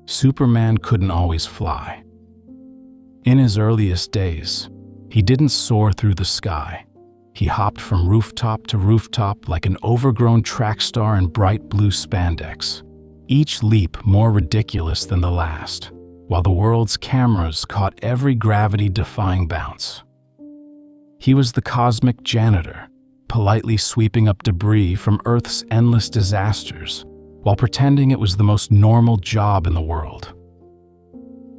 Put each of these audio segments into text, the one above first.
Superman couldn't always fly. In his earliest days, he didn't soar through the sky. He hopped from rooftop to rooftop like an overgrown track star in bright blue spandex, each leap more ridiculous than the last, while the world's cameras caught every gravity-defying bounce. He was the cosmic janitor, politely sweeping up debris from Earth's endless disasters, while pretending it was the most normal job in the world.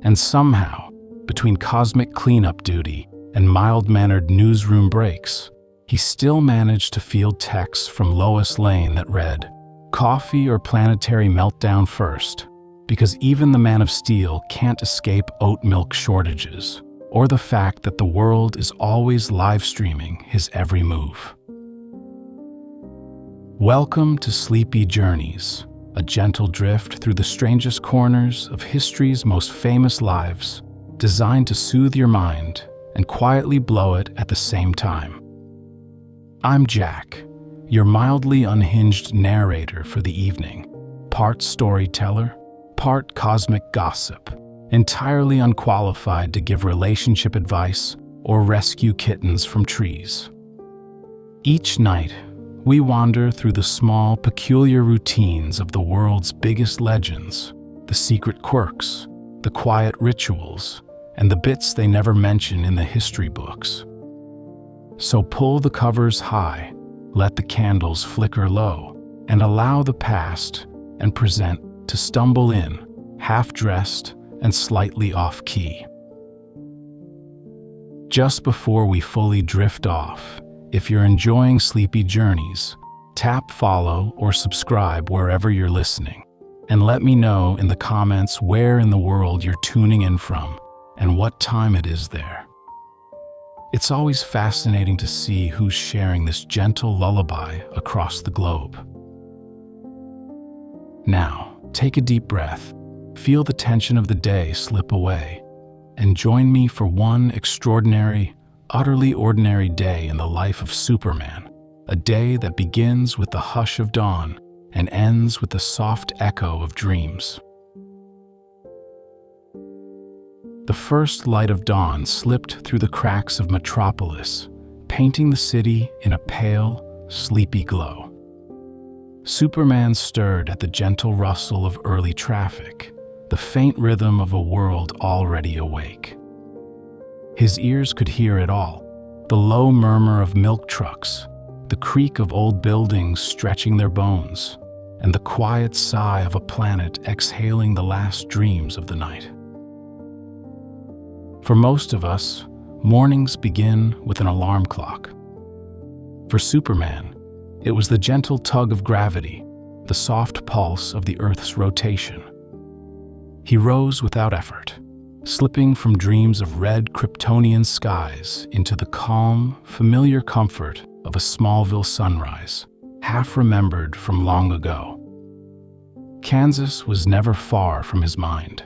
And somehow, between cosmic cleanup duty and mild-mannered newsroom breaks, he still managed to field texts from Lois Lane that read, "Coffee or planetary meltdown first," because even the Man of Steel can't escape oat milk shortages, or the fact that the world is always live-streaming his every move. Welcome to Sleepy Journeys, a gentle drift through the strangest corners of history's most famous lives, designed to soothe your mind and quietly blow it at the same time. I'm Jack, your mildly unhinged narrator for the evening, part storyteller, part cosmic gossip, entirely unqualified to give relationship advice or rescue kittens from trees. Each night, we wander through the small, peculiar routines of the world's biggest legends, the secret quirks, the quiet rituals, and the bits they never mention in the history books. So pull the covers high, let the candles flicker low, and allow the past and present to stumble in, half-dressed and slightly off-key. Just before we fully drift off, if you're enjoying Sleepy Journeys, tap follow or subscribe wherever you're listening, and let me know in the comments where in the world you're tuning in from and what time it is there. It's always fascinating to see who's sharing this gentle lullaby across the globe. Now, take a deep breath, feel the tension of the day slip away, and join me for one extraordinary, utterly ordinary day in the life of Superman, a day that begins with the hush of dawn and ends with the soft echo of dreams. The first light of dawn slipped through the cracks of Metropolis, painting the city in a pale, sleepy glow. Superman stirred at the gentle rustle of early traffic, the faint rhythm of a world already awake. His ears could hear it all, the low murmur of milk trucks, the creak of old buildings stretching their bones, and the quiet sigh of a planet exhaling the last dreams of the night. For most of us, mornings begin with an alarm clock. For Superman, it was the gentle tug of gravity, the soft pulse of the Earth's rotation. He rose without effort, slipping from dreams of red Kryptonian skies into the calm, familiar comfort of a Smallville sunrise, half remembered from long ago. Kansas was never far from his mind.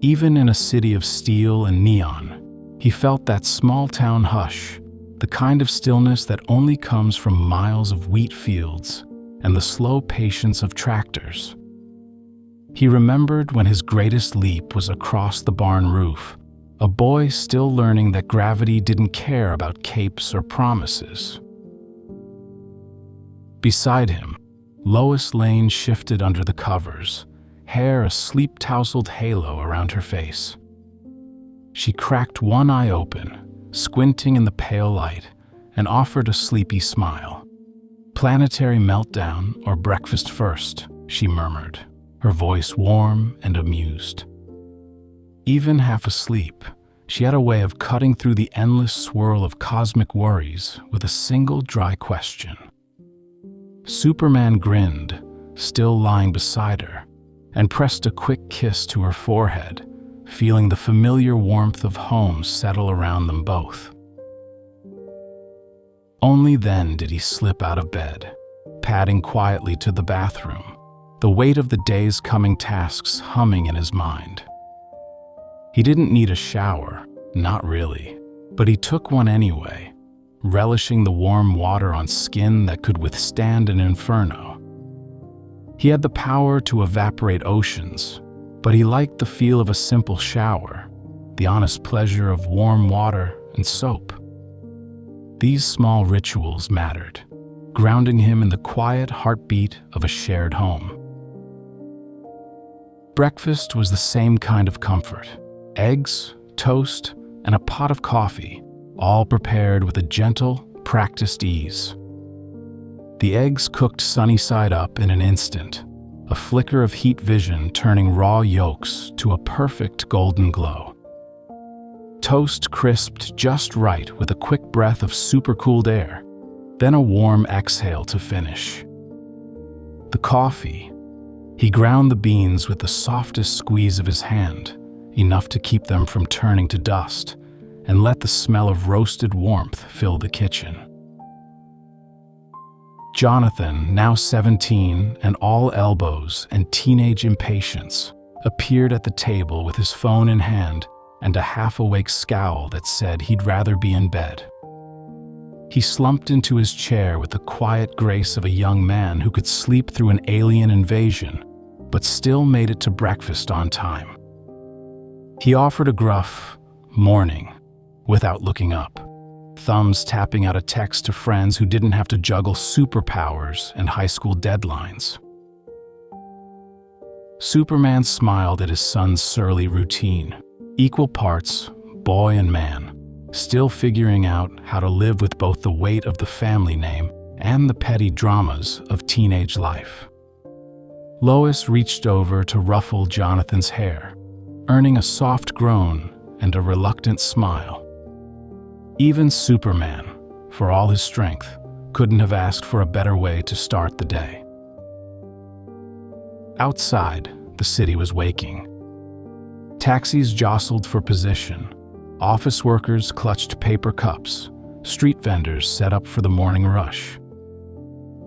Even in a city of steel and neon, he felt that small-town hush, the kind of stillness that only comes from miles of wheat fields and the slow patience of tractors. He remembered when his greatest leap was across the barn roof, a boy still learning that gravity didn't care about capes or promises. Beside him, Lois Lane shifted under the covers, hair a sleep-tousled halo around her face. She cracked one eye open, squinting in the pale light, and offered a sleepy smile. "Planetary meltdown or breakfast first," she murmured, her voice warm and amused. Even half asleep, she had a way of cutting through the endless swirl of cosmic worries with a single dry question. Superman grinned, still lying beside her, and pressed a quick kiss to her forehead, feeling the familiar warmth of home settle around them both. Only then did he slip out of bed, padding quietly to the bathroom, the weight of the day's coming tasks humming in his mind. He didn't need a shower, not really, but he took one anyway, relishing the warm water on skin that could withstand an inferno. He had the power to evaporate oceans, But he liked the feel of a simple shower, the honest pleasure of warm water and soap. These small rituals mattered, grounding him in the quiet heartbeat of a shared home. Breakfast was the same kind of comfort: eggs, toast, and a pot of coffee, all prepared with a gentle, practiced ease. The eggs cooked sunny side up in an instant, a flicker of heat vision turning raw yolks to a perfect golden glow. Toast crisped just right with a quick breath of supercooled air, then a warm exhale to finish. The coffee. He ground the beans with the softest squeeze of his hand, enough to keep them from turning to dust, and let the smell of roasted warmth fill the kitchen. Jonathan, now 17 and all elbows and teenage impatience, appeared at the table with his phone in hand and a half-awake scowl that said he'd rather be in bed. He slumped into his chair with the quiet grace of a young man who could sleep through an alien invasion, but still made it to breakfast on time. He offered a gruff "morning" without looking up, thumbs tapping out a text to friends who didn't have to juggle superpowers and high school deadlines. Superman smiled at his son's surly routine, equal parts boy and man, still figuring out how to live with both the weight of the family name and the petty dramas of teenage life. Lois reached over to ruffle Jonathan's hair, earning a soft groan and a reluctant smile. Even Superman, for all his strength, couldn't have asked for a better way to start the day. Outside, the city was waking. Taxis jostled for position. Office workers clutched paper cups. Street vendors set up for the morning rush.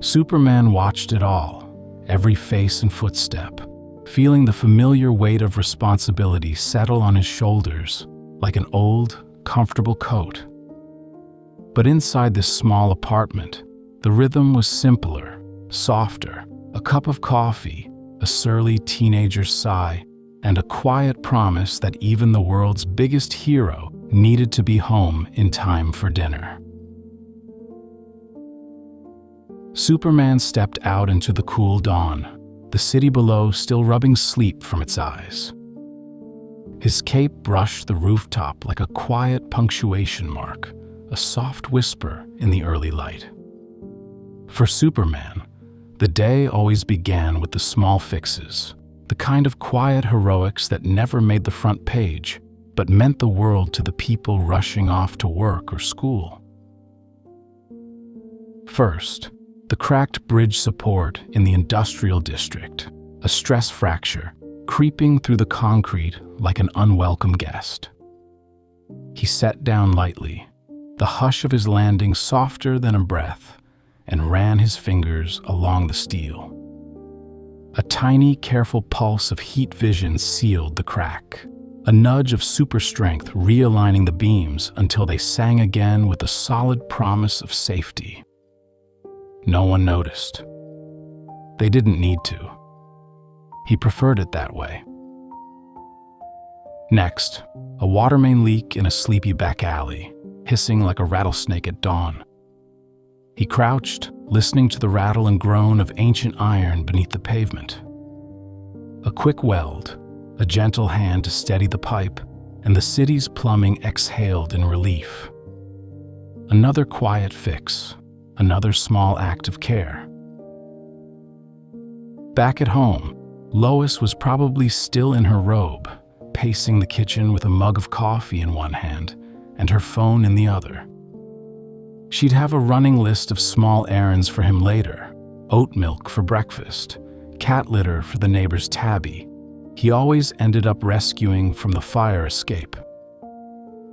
Superman watched it all, every face and footstep, feeling the familiar weight of responsibility settle on his shoulders like an old, comfortable coat. But inside this small apartment, the rhythm was simpler, softer: a cup of coffee, a surly teenager's sigh, and a quiet promise that even the world's biggest hero needed to be home in time for dinner. Superman stepped out into the cool dawn, the city below still rubbing sleep from its eyes. His cape brushed the rooftop like a quiet punctuation mark, a soft whisper in the early light. For Superman, the day always began with the small fixes, the kind of quiet heroics that never made the front page, but meant the world to the people rushing off to work or school. First, the cracked bridge support in the industrial district, a stress fracture, creeping through the concrete like an unwelcome guest. He sat down lightly, the hush of his landing softer than a breath, and ran his fingers along the steel. A tiny, careful pulse of heat vision sealed the crack, a nudge of super strength realigning the beams until they sang again with a solid promise of safety. No one noticed. They didn't need to. He preferred it that way. Next, a water main leak in a sleepy back alley, hissing like a rattlesnake at dawn. He crouched, listening to the rattle and groan of ancient iron beneath the pavement. A quick weld, a gentle hand to steady the pipe, and the city's plumbing exhaled in relief. Another quiet fix, another small act of care. Back at home, Lois was probably still in her robe, pacing the kitchen with a mug of coffee in one hand and her phone in the other. She'd have a running list of small errands for him later: oat milk for breakfast, cat litter for the neighbor's tabby. He always ended up rescuing from the fire escape.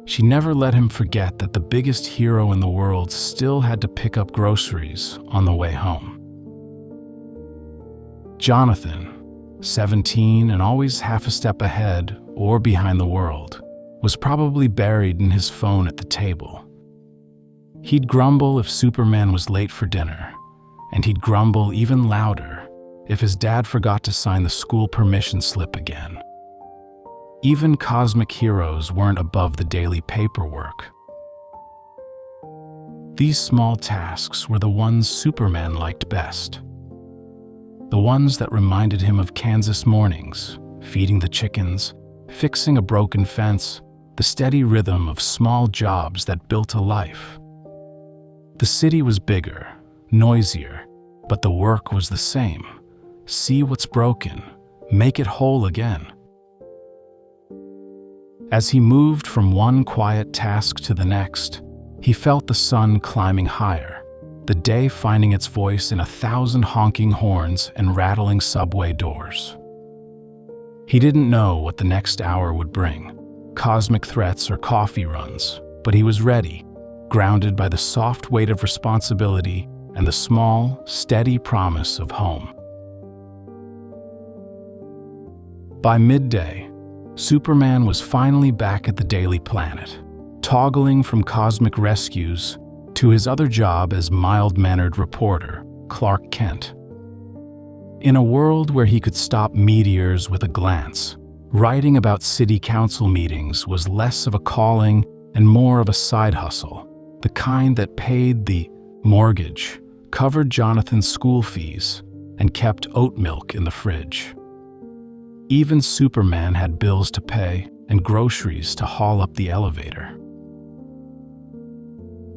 She never let him forget that the biggest hero in the world still had to pick up groceries on the way home. Jonathan, 17 and always half a step ahead or behind the world, was probably buried in his phone at the table. He'd grumble if Superman was late for dinner, and he'd grumble even louder if his dad forgot to sign the school permission slip again, Even cosmic heroes weren't above the daily paperwork. These small tasks were the ones Superman liked best. The ones that reminded him of Kansas mornings, feeding the chickens, fixing a broken fence, the steady rhythm of small jobs that built a life. The city was bigger, noisier, but the work was the same. See what's broken, make it whole again. As he moved from one quiet task to the next, he felt the sun climbing higher, the day finding its voice in 1,000 honking horns and rattling subway doors. He didn't know what the next hour would bring, cosmic threats or coffee runs, but he was ready, grounded by the soft weight of responsibility and the small, steady promise of home. By midday, Superman was finally back at the Daily Planet, toggling from cosmic rescues to his other job as mild-mannered reporter, Clark Kent. In a world where he could stop meteors with a glance, writing about city council meetings was less of a calling and more of a side hustle, the kind that paid the mortgage, covered Jonathan's school fees, and kept oat milk in the fridge. Even Superman had bills to pay and groceries to haul up the elevator.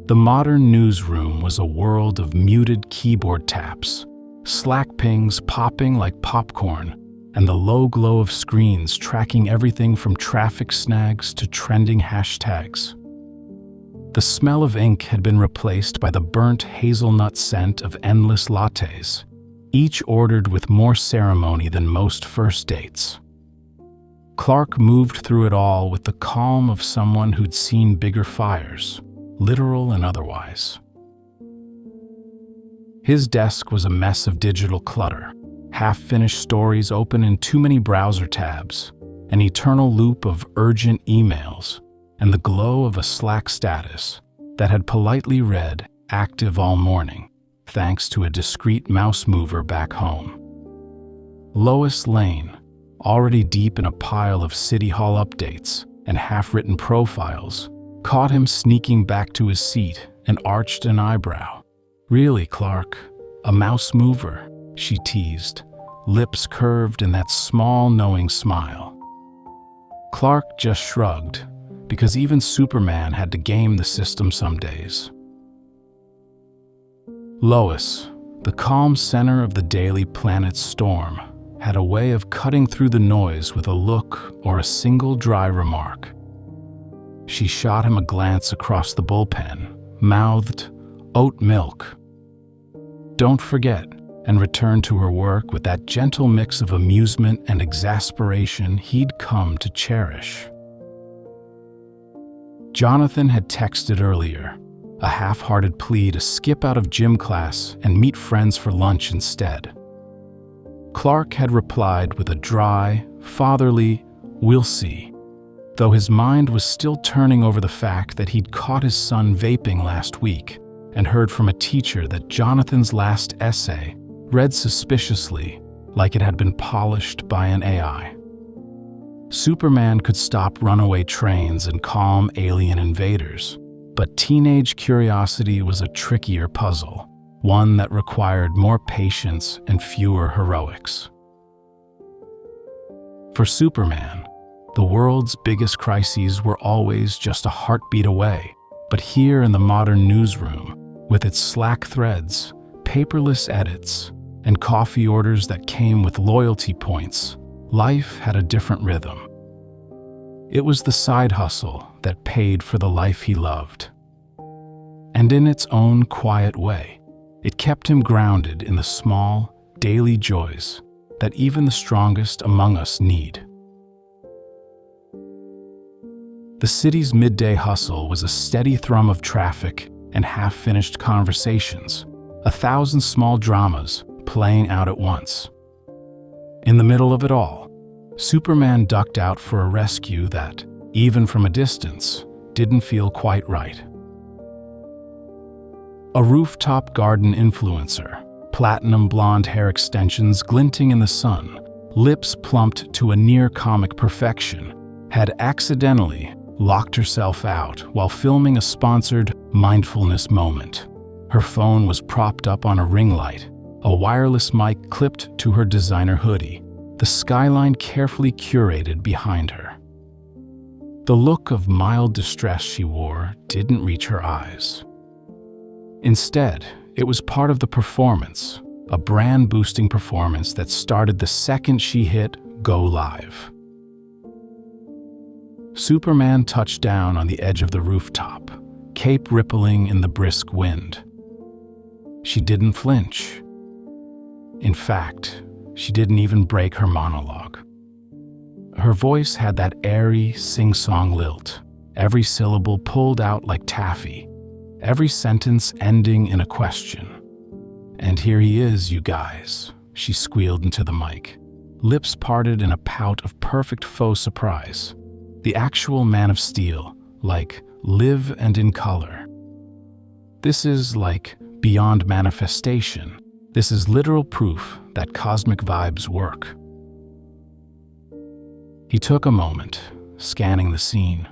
The modern newsroom was a world of muted keyboard taps, Slack pings popping like popcorn, and the low glow of screens tracking everything from traffic snags to trending hashtags. The smell of ink had been replaced by the burnt hazelnut scent of endless lattes, each ordered with more ceremony than most first dates. Clark moved through it all with the calm of someone who'd seen bigger fires, literal and otherwise. His desk was a mess of digital clutter, half-finished stories open in too many browser tabs, an eternal loop of urgent emails, and the glow of a Slack status that had politely read "active all morning," thanks to a discreet mouse mover back home. Lois Lane, already deep in a pile of City Hall updates and half-written profiles, caught him sneaking back to his seat and arched an eyebrow. "Really, Clark? A mouse mover?" she teased, lips curved in that small, knowing smile. Clark just shrugged, because even Superman had to game the system some days. Lois, the calm center of the Daily Planet's storm, had a way of cutting through the noise with a look or a single dry remark. She shot him a glance across the bullpen, mouthed, "Oat milk." "Don't forget," and returned to her work with that gentle mix of amusement and exasperation he'd come to cherish. Jonathan had texted earlier, a half-hearted plea to skip out of gym class and meet friends for lunch instead. Clark had replied with a dry, fatherly, "We'll see," though his mind was still turning over the fact that he'd caught his son vaping last week and heard from a teacher that Jonathan's last essay read suspiciously, like it had been polished by an AI. Superman could stop runaway trains and calm alien invaders, but teenage curiosity was a trickier puzzle, one that required more patience and fewer heroics. For Superman, the world's biggest crises were always just a heartbeat away, but here in the modern newsroom, with its Slack threads, paperless edits, and coffee orders that came with loyalty points, life had a different rhythm. It was the side hustle that paid for the life he loved. And in its own quiet way, it kept him grounded in the small, daily joys that even the strongest among us need. The city's midday hustle was a steady thrum of traffic and half-finished conversations, 1,000 small dramas playing out at once. In the middle of it all, Superman ducked out for a rescue that, even from a distance, didn't feel quite right. A rooftop garden influencer, platinum blonde hair extensions glinting in the sun, lips plumped to a near-comic perfection, had accidentally locked herself out while filming a sponsored mindfulness moment. Her phone was propped up on a ring light, a wireless mic clipped to her designer hoodie, the skyline carefully curated behind her. The look of mild distress she wore didn't reach her eyes. Instead, it was part of the performance, a brand-boosting performance that started the second she hit go live. Superman touched down on the edge of the rooftop, cape rippling in the brisk wind. She didn't flinch. In fact, she didn't even break her monologue. Her voice had that airy, sing-song lilt, every syllable pulled out like taffy, every sentence ending in a question. "And here he is, you guys," she squealed into the mic, lips parted in a pout of perfect faux surprise. The actual Man of Steel, like live and in color. This is like beyond manifestation. This is literal proof that cosmic vibes work. He took a moment, scanning the scene.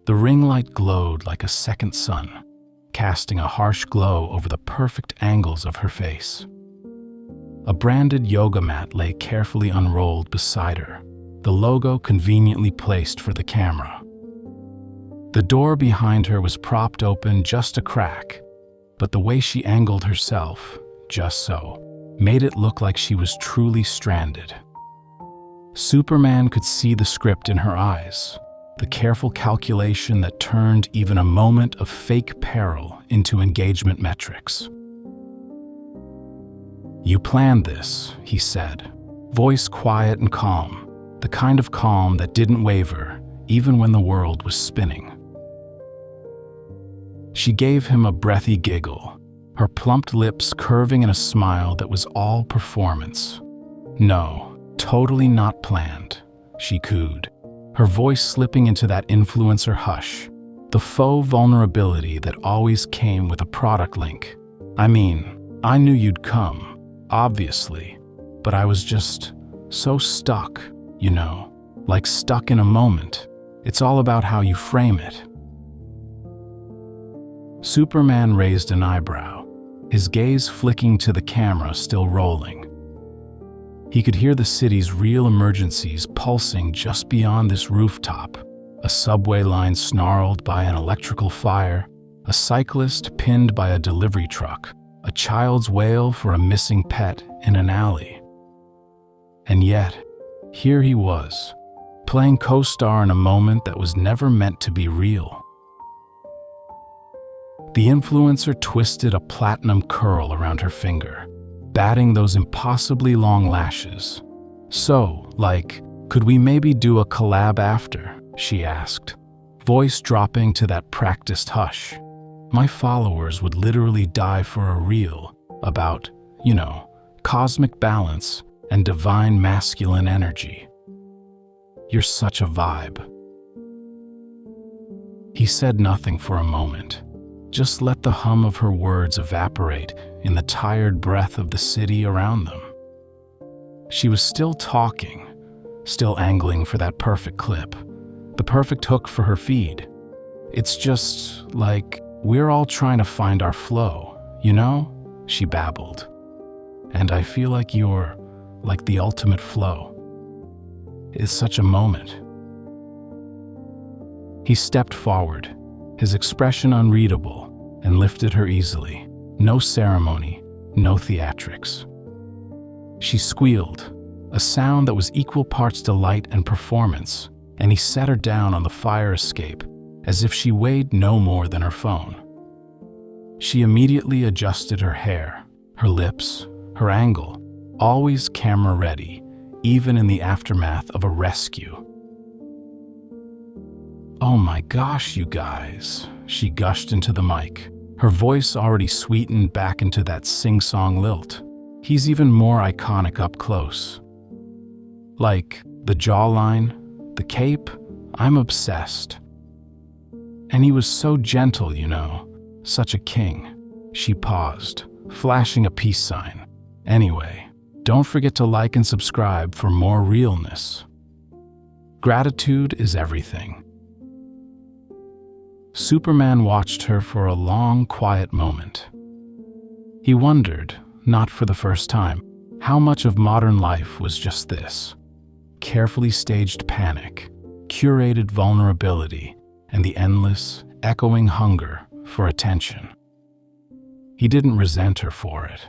The ring light glowed like a second sun, casting a harsh glow over the perfect angles of her face. A branded yoga mat lay carefully unrolled beside her, the logo conveniently placed for the camera. The door behind her was propped open just a crack, but the way she angled herself, just so, made it look like she was truly stranded. Superman could see the script in her eyes, the careful calculation that turned even a moment of fake peril into engagement metrics. "You planned this," he said, voice quiet and calm, the kind of calm that didn't waver even when the world was spinning. She gave him a breathy giggle, her plumped lips curving in a smile that was all performance. "No. Totally not planned," she cooed, her voice slipping into that influencer hush, the faux vulnerability that always came with a product link. "I mean, I knew you'd come, obviously, but I was just so stuck, you know, like stuck in a moment. It's all about how you frame it." Superman raised an eyebrow, his gaze flicking to the camera still rolling. He could hear the city's real emergencies pulsing just beyond this rooftop, a subway line snarled by an electrical fire, a cyclist pinned by a delivery truck, a child's wail for a missing pet in an alley. And yet, here he was, playing co-star in a moment that was never meant to be real. The influencer twisted a platinum curl around her finger, batting those impossibly long lashes. "So, could we maybe do a collab after?" she asked, voice dropping to that practiced hush. "My followers would literally die for a reel about, cosmic balance and divine masculine energy. You're such a vibe." He said nothing for a moment, just let the hum of her words evaporate in the tired breath of the city around them. She was still talking, still angling for that perfect clip, the perfect hook for her feed. "It's just like we're all trying to find our flow, she babbled. "And I feel like you're like the ultimate flow. It's such a moment." He stepped forward, his expression unreadable, and lifted her easily. No ceremony, no theatrics. She squealed, a sound that was equal parts delight and performance, and he set her down on the fire escape as if she weighed no more than her phone. She immediately adjusted her hair, her lips, her angle, always camera ready, even in the aftermath of a rescue. "Oh my gosh, you guys," she gushed into the mic, her voice already sweetened back into that sing-song lilt. "He's even more iconic up close. Like, the jawline, the cape, I'm obsessed. And he was so gentle, such a king." She paused, flashing a peace sign. "Anyway, don't forget to like and subscribe for more realness." Gratitude is everything. Superman watched her for a long, quiet moment. He wondered, not for the first time, how much of modern life was just this: carefully staged panic, curated vulnerability, and the endless, echoing hunger for attention. He didn't resent her for it,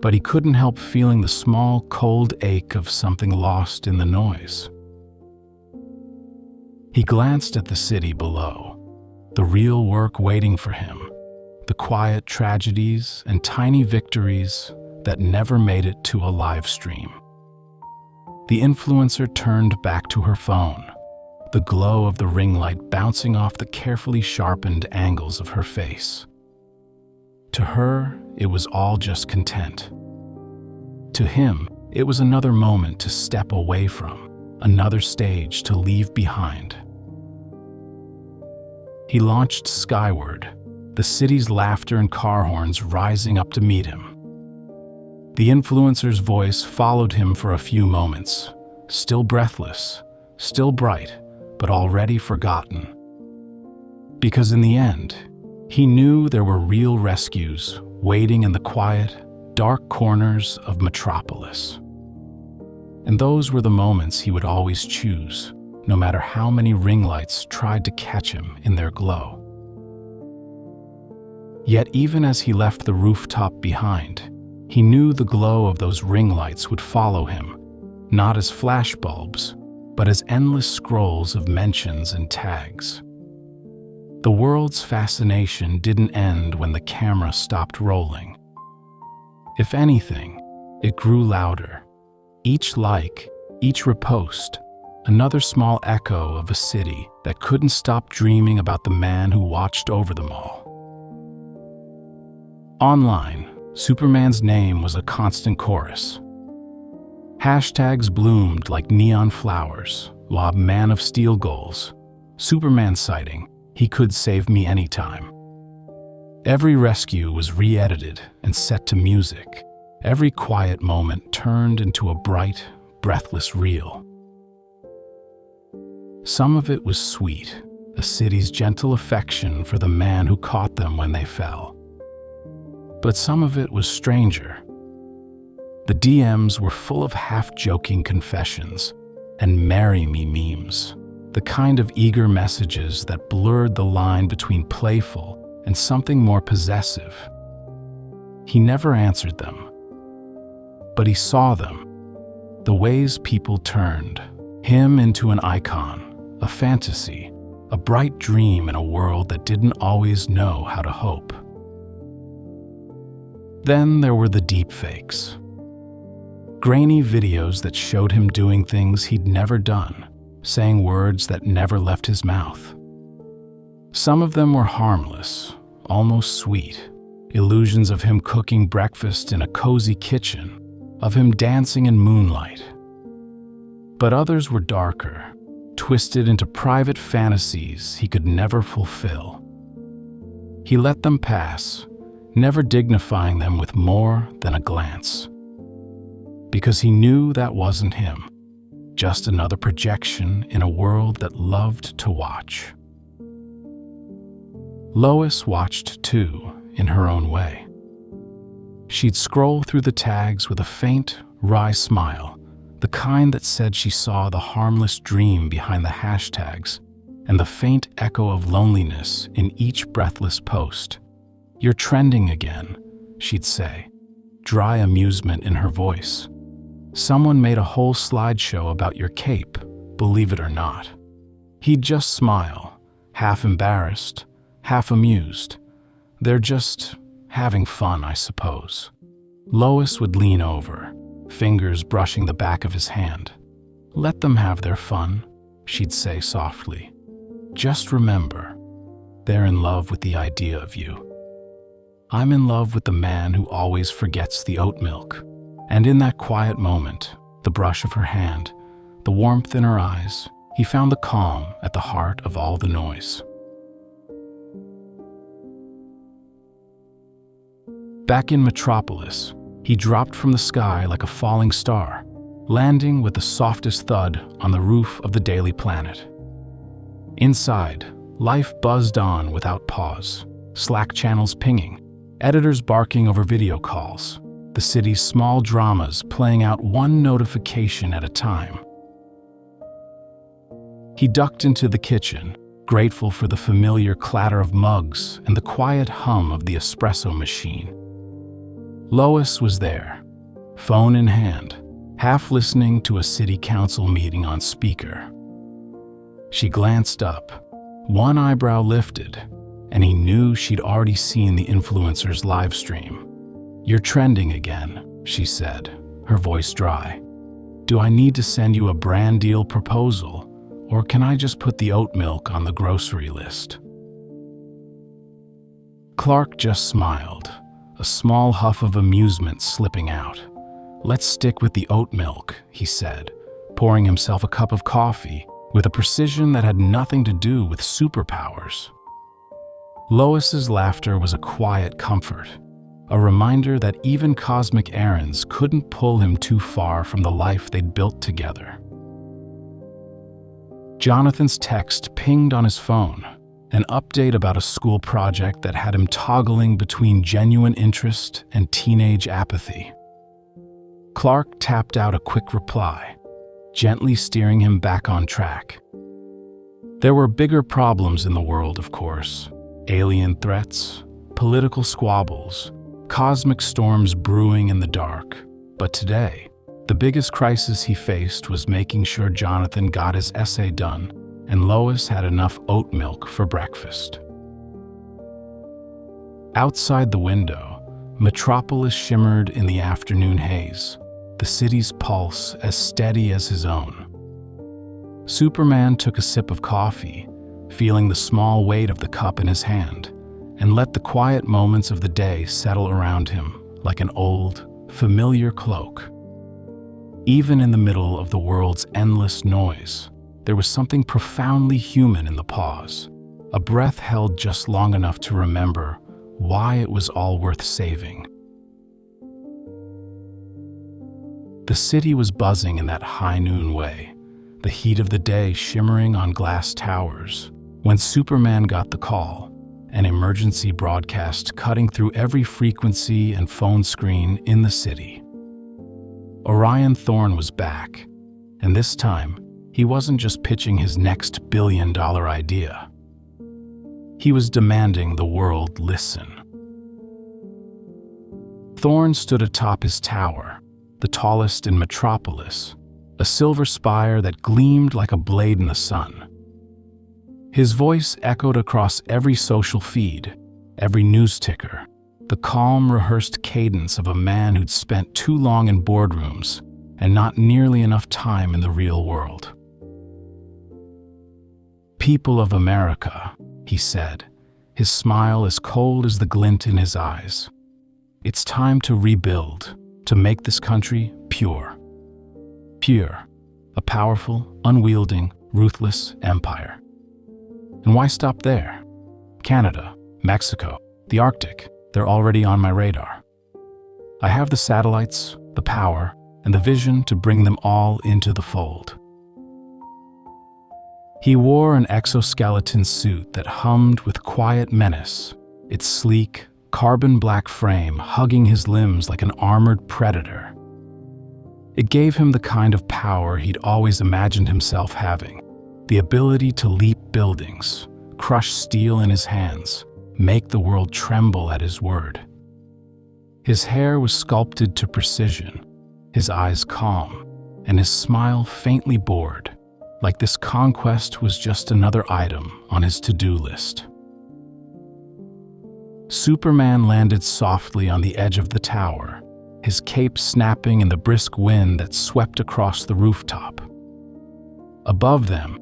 but he couldn't help feeling the small, cold ache of something lost in the noise. He glanced at the city below, the real work waiting for him, the quiet tragedies and tiny victories that never made it to a live stream. The influencer turned back to her phone, the glow of the ring light bouncing off the carefully sharpened angles of her face. To her, it was all just content. To him, it was another moment to step away from, another stage to leave behind. He launched skyward, the city's laughter and car horns rising up to meet him. The influencer's voice followed him for a few moments, still breathless, still bright, but already forgotten. Because in the end, he knew there were real rescues waiting in the quiet, dark corners of Metropolis. And those were the moments he would always choose, no matter how many ring lights tried to catch him in their glow. Yet even as he left the rooftop behind, he knew the glow of those ring lights would follow him, not as flashbulbs, but as endless scrolls of mentions and tags. The world's fascination didn't end when the camera stopped rolling. If anything, it grew louder. Each like, each repost, another small echo of a city that couldn't stop dreaming about the man who watched over them all. Online, Superman's name was a constant chorus. Hashtags bloomed like neon flowers, lob Man of Steel goals, Superman sighting, he could save me anytime. Every rescue was re-edited and set to music. Every quiet moment turned into a bright, breathless reel. Some of it was sweet, a city's gentle affection for the man who caught them when they fell. But some of it was stranger. The DMs were full of half-joking confessions and marry me memes, the kind of eager messages that blurred the line between playful and something more possessive. He never answered them, but he saw them, the ways people turned him into an icon, a fantasy, a bright dream in a world that didn't always know how to hope. Then there were the deepfakes. Grainy videos that showed him doing things he'd never done, saying words that never left his mouth. Some of them were harmless, almost sweet, illusions of him cooking breakfast in a cozy kitchen, of him dancing in moonlight. But others were darker, twisted into private fantasies he could never fulfill. He let them pass, never dignifying them with more than a glance. Because he knew that wasn't him, just another projection in a world that loved to watch. Lois watched too, in her own way. She'd scroll through the tags with a faint, wry smile, the kind that said she saw the harmless dream behind the hashtags and the faint echo of loneliness in each breathless post. "You're trending again," she'd say, dry amusement in her voice. "Someone made a whole slideshow about your cape, believe it or not." He'd just smile, half embarrassed, half amused. "They're just having fun, I suppose." Lois would lean over, fingers brushing the back of his hand. "Let them have their fun," she'd say softly. "Just remember, they're in love with the idea of you. I'm in love with the man who always forgets the oat milk." And in that quiet moment, the brush of her hand, the warmth in her eyes, he found the calm at the heart of all the noise. Back in Metropolis, he dropped from the sky like a falling star, landing with the softest thud on the roof of the Daily Planet. Inside, life buzzed on without pause, Slack channels pinging, editors barking over video calls, the city's small dramas playing out one notification at a time. He ducked into the kitchen, grateful for the familiar clatter of mugs and the quiet hum of the espresso machine. Lois was there, phone in hand, half listening to a city council meeting on speaker. She glanced up, one eyebrow lifted, and he knew she'd already seen the influencer's live stream. "You're trending again," she said, her voice dry. "Do I need to send you a brand deal proposal, or can I just put the oat milk on the grocery list?" Clark just smiled, a small huff of amusement slipping out. "Let's stick with the oat milk," he said, pouring himself a cup of coffee with a precision that had nothing to do with superpowers. Lois's laughter was a quiet comfort, a reminder that even cosmic errands couldn't pull him too far from the life they'd built together. Jonathan's text pinged on his phone, an update about a school project that had him toggling between genuine interest and teenage apathy. Clark tapped out a quick reply, gently steering him back on track. There were bigger problems in the world, of course. Alien threats, political squabbles, cosmic storms brewing in the dark. But today, the biggest crisis he faced was making sure Jonathan got his essay done and Lois had enough oat milk for breakfast. Outside the window, Metropolis shimmered in the afternoon haze, the city's pulse as steady as his own. Superman took a sip of coffee, feeling the small weight of the cup in his hand, and let the quiet moments of the day settle around him like an old, familiar cloak. Even in the middle of the world's endless noise, there was something profoundly human in the pause, a breath held just long enough to remember why it was all worth saving. The city was buzzing in that high noon way, the heat of the day shimmering on glass towers, when Superman got the call, an emergency broadcast cutting through every frequency and phone screen in the city. Orion Thorne was back, and this time, he wasn't just pitching his next billion-dollar idea. He was demanding the world listen. Thorne stood atop his tower, the tallest in Metropolis, a silver spire that gleamed like a blade in the sun. His voice echoed across every social feed, every news ticker, the calm, rehearsed cadence of a man who'd spent too long in boardrooms and not nearly enough time in the real world. "People of America," he said, his smile as cold as the glint in his eyes. "It's time to rebuild, to make this country pure. Pure, a powerful, unwielding, ruthless empire. And why stop there? Canada, Mexico, the Arctic, they're already on my radar. I have the satellites, the power, and the vision to bring them all into the fold." He wore an exoskeleton suit that hummed with quiet menace, its sleek, carbon-black frame hugging his limbs like an armored predator. It gave him the kind of power he'd always imagined himself having, the ability to leap buildings, crush steel in his hands, make the world tremble at his word. His hair was sculpted to precision, his eyes calm, and his smile faintly bored, like this conquest was just another item on his to-do list. Superman landed softly on the edge of the tower, his cape snapping in the brisk wind that swept across the rooftop. Above them,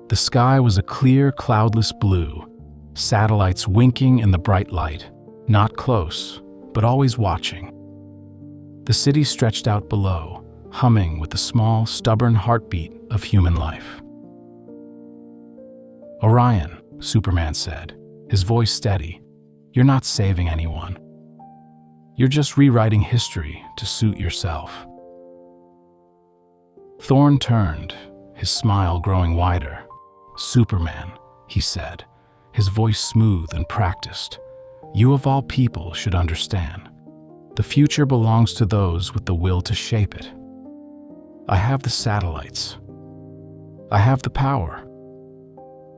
the sky was a clear, cloudless blue, satellites winking in the bright light, not close, but always watching. The city stretched out below, humming with the small, stubborn heartbeat of human life. "Orion," Superman said, his voice steady, "you're not saving anyone. You're just rewriting history to suit yourself." Thorne turned, his smile growing wider. "Superman," he said, his voice smooth and practiced. "You of all people should understand. The future belongs to those with the will to shape it. I have the satellites. I have the power.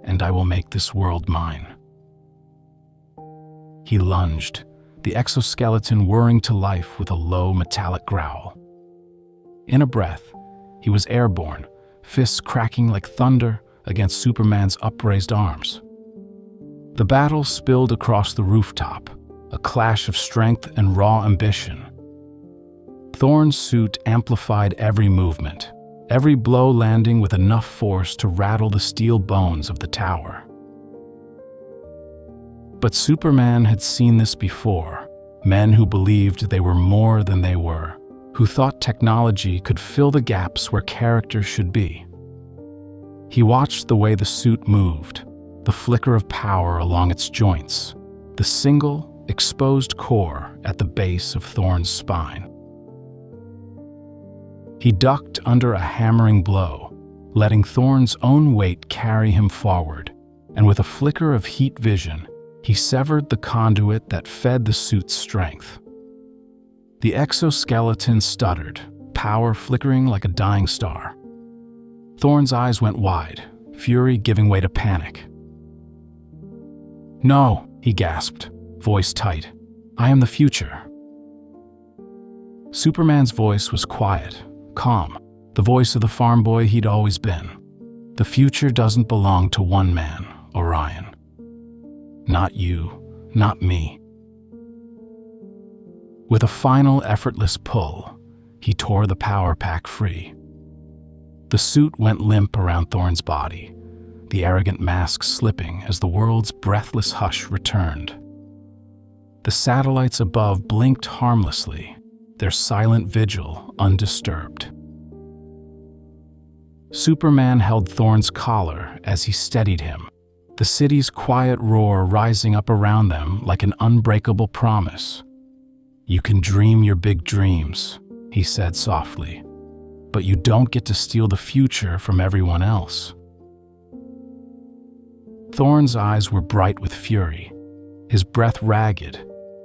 And I will make this world mine." He lunged, the exoskeleton whirring to life with a low metallic growl. In a breath, he was airborne, fists cracking like thunder against Superman's upraised arms. The battle spilled across the rooftop, a clash of strength and raw ambition. Thorne's suit amplified every movement, every blow landing with enough force to rattle the steel bones of the tower. But Superman had seen this before, men who believed they were more than they were, who thought technology could fill the gaps where character should be. He watched the way the suit moved, the flicker of power along its joints, the single, exposed core at the base of Thorne's spine. He ducked under a hammering blow, letting Thorne's own weight carry him forward, and with a flicker of heat vision, he severed the conduit that fed the suit's strength. The exoskeleton stuttered, power flickering like a dying star. Thorne's eyes went wide, fury giving way to panic. "No," he gasped, voice tight. "I am the future." Superman's voice was quiet, calm, the voice of the farm boy he'd always been. "The future doesn't belong to one man, Orion. Not you, not me." With a final effortless pull, he tore the power pack free. The suit went limp around Thorne's body, the arrogant mask slipping as the world's breathless hush returned. The satellites above blinked harmlessly, their silent vigil undisturbed. Superman held Thorne's collar as he steadied him, the city's quiet roar rising up around them like an unbreakable promise. "You can dream your big dreams," he said softly, "but you don't get to steal the future from everyone else." Thorne's eyes were bright with fury, his breath ragged,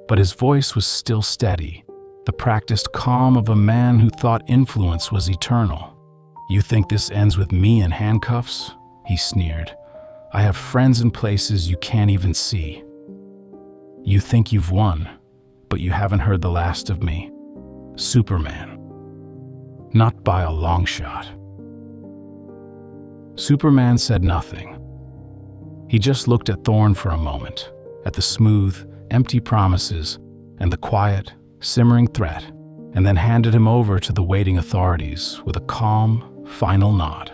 but his voice was still steady, the practiced calm of a man who thought influence was eternal. "You think this ends with me in handcuffs?" he sneered. "I have friends in places you can't even see. You think you've won, but you haven't heard the last of me, Superman. Not by a long shot." Superman said nothing. He just looked at Thorne for a moment, at the smooth, empty promises and the quiet, simmering threat, and then handed him over to the waiting authorities with a calm, final nod.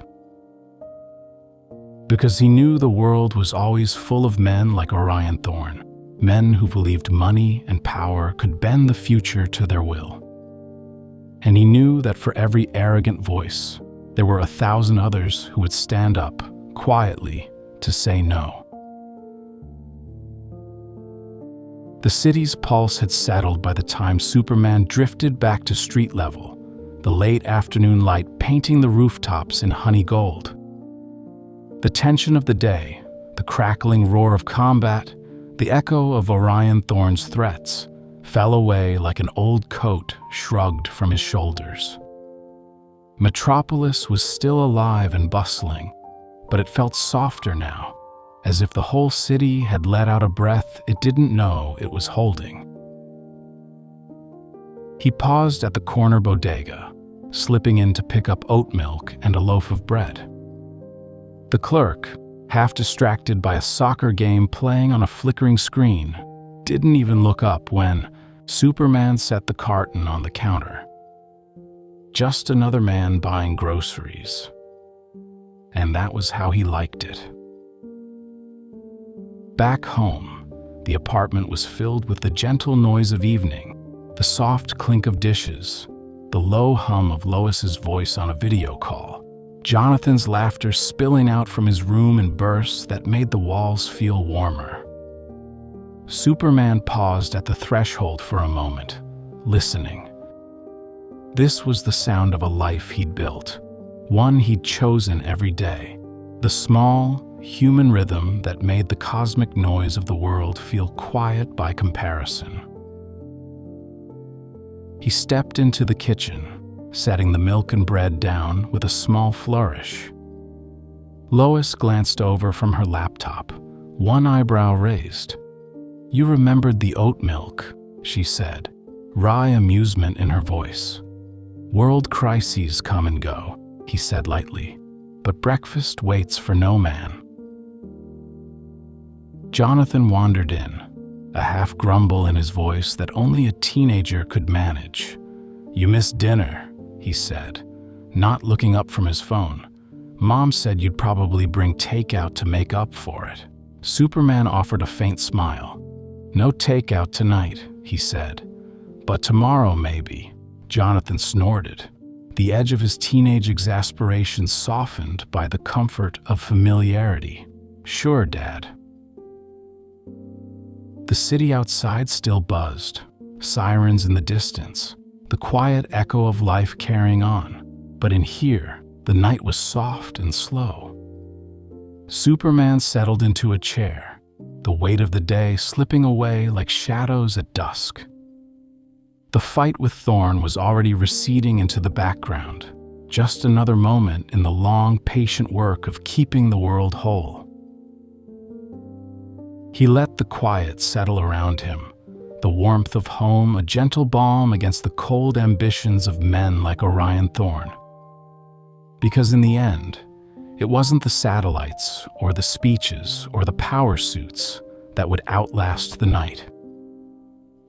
Because he knew the world was always full of men like Orion Thorne, men who believed money and power could bend the future to their will. And he knew that for every arrogant voice, there were 1,000 others who would stand up, quietly, to say no. The city's pulse had settled by the time Superman drifted back to street level, the late afternoon light painting the rooftops in honey gold. The tension of the day, the crackling roar of combat, the echo of Orion Thorne's threats, fell away like an old coat shrugged from his shoulders. Metropolis was still alive and bustling, but it felt softer now, as if the whole city had let out a breath it didn't know it was holding. He paused at the corner bodega, slipping in to pick up oat milk and a loaf of bread. The clerk, half distracted by a soccer game playing on a flickering screen, didn't even look up when Superman set the carton on the counter. Just another man buying groceries. And that was how he liked it. Back home, the apartment was filled with the gentle noise of evening, the soft clink of dishes, the low hum of Lois's voice on a video call, Jonathan's laughter spilling out from his room in bursts that made the walls feel warmer. Superman paused at the threshold for a moment, listening. This was the sound of a life he'd built, one he'd chosen every day, the small, human rhythm that made the cosmic noise of the world feel quiet by comparison. He stepped into the kitchen, setting the milk and bread down with a small flourish. Lois glanced over from her laptop, one eyebrow raised. "You remembered the oat milk," she said, wry amusement in her voice. "World crises come and go," he said lightly, "but breakfast waits for no man." Jonathan wandered in, a half grumble in his voice that only a teenager could manage. "You missed dinner," he said, not looking up from his phone. "Mom said you'd probably bring takeout to make up for it." Superman offered a faint smile. "No takeout tonight," he said. "But tomorrow, maybe." Jonathan snorted. The edge of his teenage exasperation softened by the comfort of familiarity. "Sure, Dad." The city outside still buzzed, sirens in the distance, the quiet echo of life carrying on. But in here, the night was soft and slow. Superman settled into a chair, the weight of the day slipping away like shadows at dusk. The fight with Thorne was already receding into the background, just another moment in the long, patient work of keeping the world whole. He let the quiet settle around him, the warmth of home a gentle balm against the cold ambitions of men like Orion Thorne. Because in the end, it wasn't the satellites or the speeches or the power suits that would outlast the night.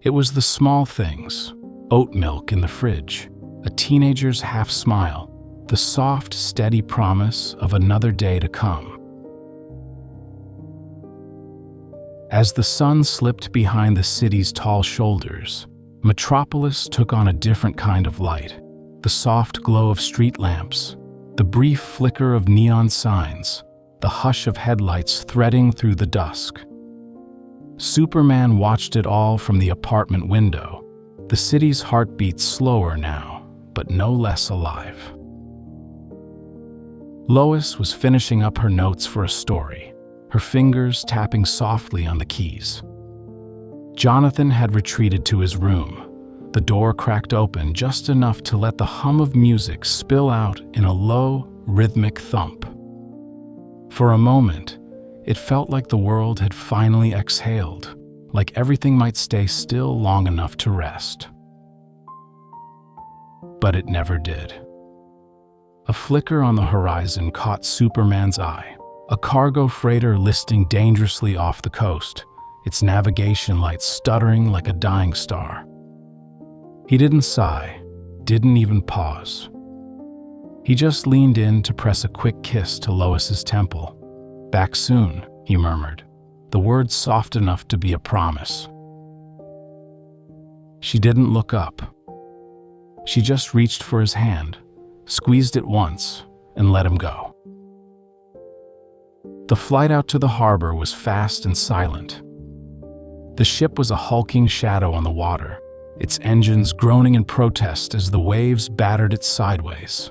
It was the small things, oat milk in the fridge, a teenager's half smile, the soft, steady promise of another day to come. As the sun slipped behind the city's tall shoulders, Metropolis took on a different kind of light. The soft glow of street lamps, the brief flicker of neon signs, the hush of headlights threading through the dusk. Superman watched it all from the apartment window, the city's heartbeat slower now, but no less alive. Lois was finishing up her notes for a story, her fingers tapping softly on the keys. Jonathan had retreated to his room, the door cracked open just enough to let the hum of music spill out in a low, rhythmic thump. For a moment, it felt like the world had finally exhaled, like everything might stay still long enough to rest. But it never did. A flicker on the horizon caught Superman's eye, a cargo freighter listing dangerously off the coast, its navigation lights stuttering like a dying star. He didn't sigh, didn't even pause. He just leaned in to press a quick kiss to Lois's temple. "Back soon," he murmured, the words soft enough to be a promise. She didn't look up. She just reached for his hand, squeezed it once, and let him go. The flight out to the harbor was fast and silent. The ship was a hulking shadow on the water, its engines groaning in protest as the waves battered it sideways.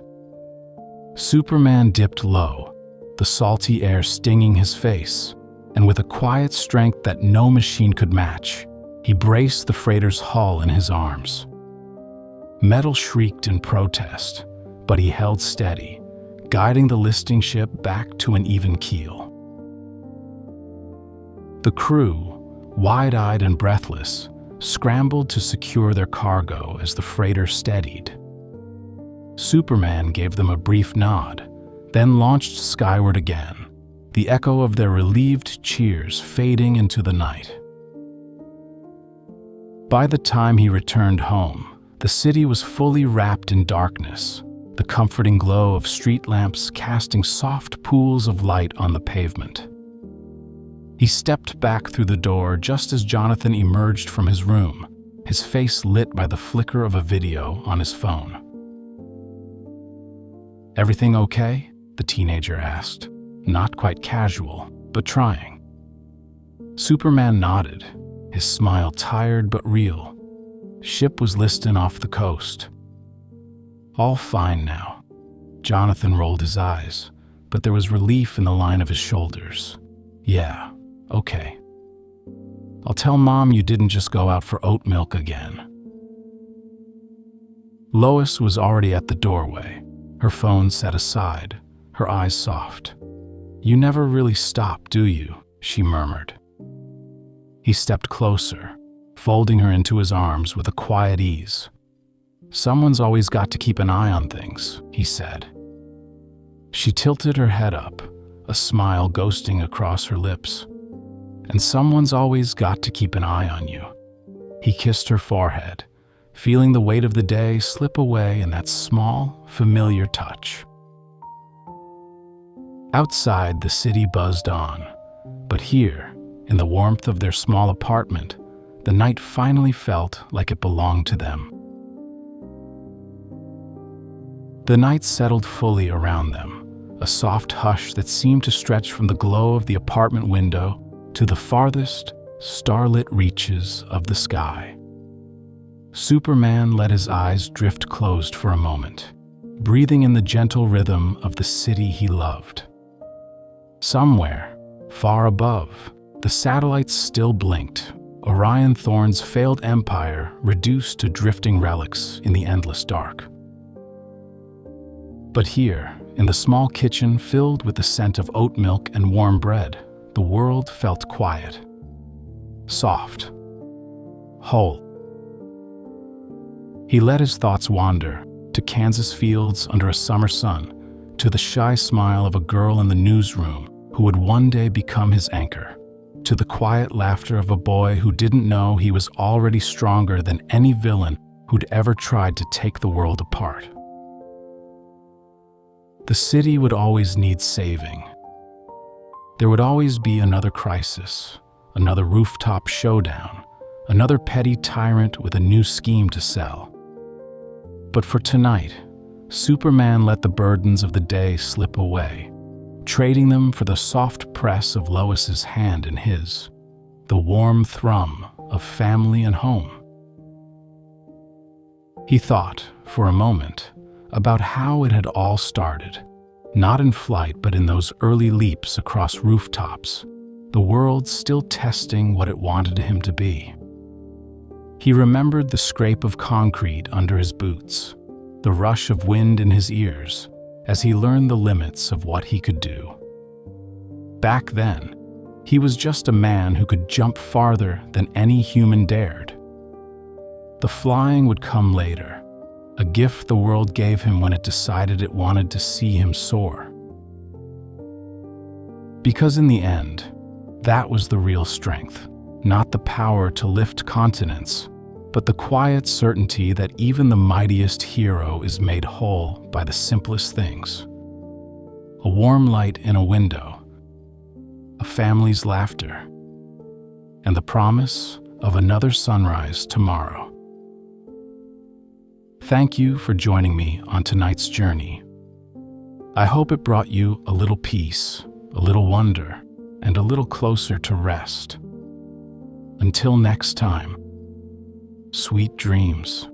Superman dipped low, the salty air stinging his face, and with a quiet strength that no machine could match, he braced the freighter's hull in his arms. Metal shrieked in protest, but he held steady, guiding the listing ship back to an even keel. The crew, wide-eyed and breathless, scrambled to secure their cargo as the freighter steadied. Superman gave them a brief nod, then launched skyward again, the echo of their relieved cheers fading into the night. By the time he returned home, the city was fully wrapped in darkness, the comforting glow of street lamps casting soft pools of light on the pavement. He stepped back through the door just as Jonathan emerged from his room, his face lit by the flicker of a video on his phone. "Everything okay?" the teenager asked, not quite casual, but trying. Superman nodded, his smile tired but real. Ship was listing off the coast. "All fine now." Jonathan rolled his eyes, but there was relief in the line of his shoulders. Yeah, okay. I'll tell Mom you didn't just go out for oat milk again. Lois was already at the doorway, her phone set aside, her eyes soft. You never really stop, do you? She murmured. He stepped closer, folding her into his arms with a quiet ease. Someone's always got to keep an eye on things, he said. She tilted her head up, a smile ghosting across her lips. And someone's always got to keep an eye on you. He kissed her forehead, feeling the weight of the day slip away in that small, familiar touch. Outside, the city buzzed on, but here, in the warmth of their small apartment, the night finally felt like it belonged to them. The night settled fully around them, a soft hush that seemed to stretch from the glow of the apartment window to the farthest, starlit reaches of the sky. Superman let his eyes drift closed for a moment, breathing in the gentle rhythm of the city he loved. Somewhere, far above, the satellites still blinked, Orion Thorne's failed empire reduced to drifting relics in the endless dark. But here, in the small kitchen filled with the scent of oat milk and warm bread, the world felt quiet, soft, whole. He let his thoughts wander to Kansas fields under a summer sun, to the shy smile of a girl in the newsroom who would one day become his anchor, to the quiet laughter of a boy who didn't know he was already stronger than any villain who'd ever tried to take the world apart. The city would always need saving. There would always be another crisis, another rooftop showdown, another petty tyrant with a new scheme to sell. But for tonight, Superman let the burdens of the day slip away, trading them for the soft press of Lois's hand in his, the warm thrum of family and home. He thought, for a moment, about how it had all started, not in flight but in those early leaps across rooftops, the world still testing what it wanted him to be. He remembered the scrape of concrete under his boots, the rush of wind in his ears, as he learned the limits of what he could do. Back then, he was just a man who could jump farther than any human dared. The flying would come later, a gift the world gave him when it decided it wanted to see him soar. Because in the end, that was the real strength, not the power to lift continents, but the quiet certainty that even the mightiest hero is made whole by the simplest things. A warm light in a window, a family's laughter, and the promise of another sunrise tomorrow. Thank you for joining me on tonight's journey. I hope it brought you a little peace, a little wonder, and a little closer to rest. Until next time, sweet dreams.